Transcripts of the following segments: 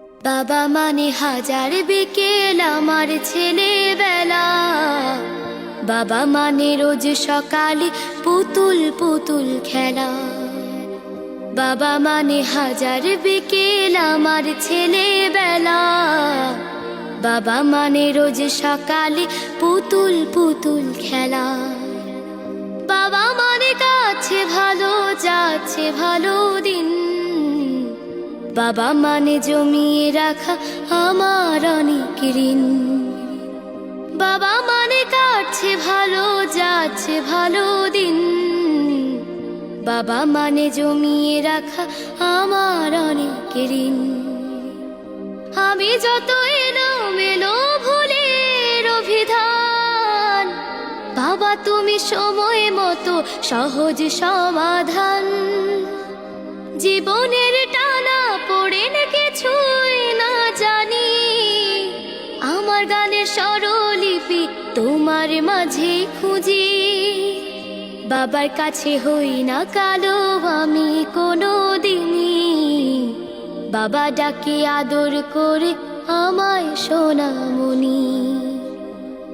বাবা মানে হাজার বিকেল আমার ছেলেবেলা, বাবা মানে রোজ সকালে পুতুল পুতুল খেলা। বাবা মানে হাজার বিকেল আমার ছেলেবেলা, বাবা মানে রোজ সকালে পুতুল পুতুল খেলা। বাবা মানে কাছে ভালো যাচ্ছে ভালো দিন, বাবা মানে জমিয়ে রাখা আমার অনেক ঋণ। বাবা মানে কাটছে ভালো যাচ্ছে ভালো দিন, বাবা মানে জমিয়ে রাখা আমার অনেক ঋণ। আমি যত এলোমেলো ভুলের অভিধান, বাবা তুমি সময় মতো সহজ সমাধান। জীবনের টানা পড়ে কিছুই না জানি, আমার গানের স্বরলিপি তোমার মাঝে খুঁজি। বাবার কাছে হই না কালো আমি কোনো দিনই, বাবা ডাকে আদর করে আমায় সোনামণি।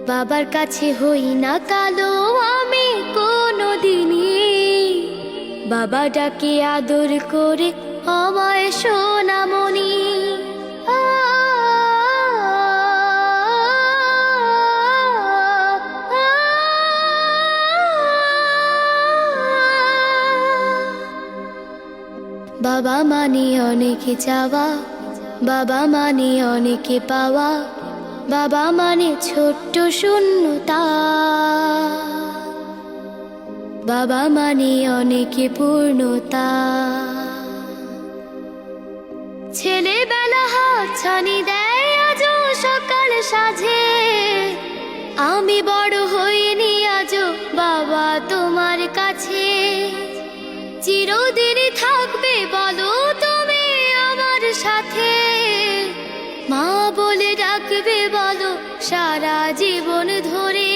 বাবার কাছে হই না কালো আমি কোনো দিনই, বাবা ডাকে আদর করে আমায় সোনামণি। বাবা মানে অনেক চাওয়া, বাবা মানে অনেক পাওয়া, বাবা মানে ছোট্ট শূন্যতা। বাবা মানে অনেক পূর্ণতা। ছেলেবেলা হাত ছানি দেয় আজও সকাল সাজে, আমি বড় হইনি আজও বাবা তোমার কাছে। চিরদিন থাকবে বলো তুমি আমার সাথে, মা বলে ডাকবে বলো সারা জীবন ধরে।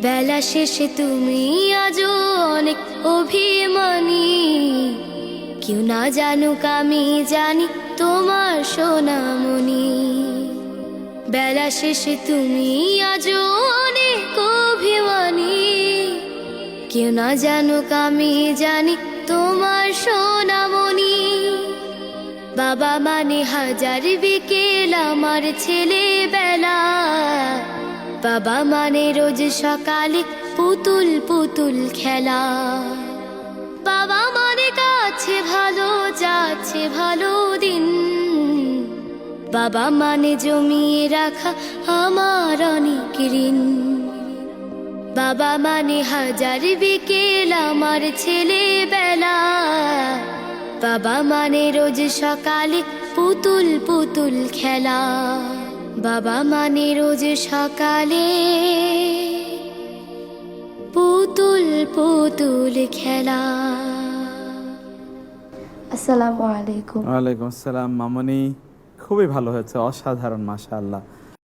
বেলা শেষে তুমি আজও অনেক অভিমানী, কেউ না জানুক আমি জানি তোমার সোনামণি। বেলা শেষে তুমি আজও অনেক অভিমানী, কেউ না জানুক আমি জানি তোমার সোনামণি। বাবা মানে হাজার বিকেল আমার ছেলেবেলা, বাবা মানে রোজ সকালে পুতুল পুতুল খেলা। বাবা মানে কাছে ভালো যাচ্ছে ভালো দিন, বাবা মানে জমিয়ে রাখা আমার অনেক ঋণ। বাবা মানে হাজার বিকেল আমার ছেলেবেলা, বাবা মানে রোজ সকালে পুতুল পুতুল খেলা। বাবা মানে রোজ সকালে পুতুল পুতুল খেলা। আসসালামু আলাইকুম। ওয়ালাইকুম আসসালাম মামনি, খুবই ভালো হয়েছে, অসাধারণ, মাশাআল্লাহ।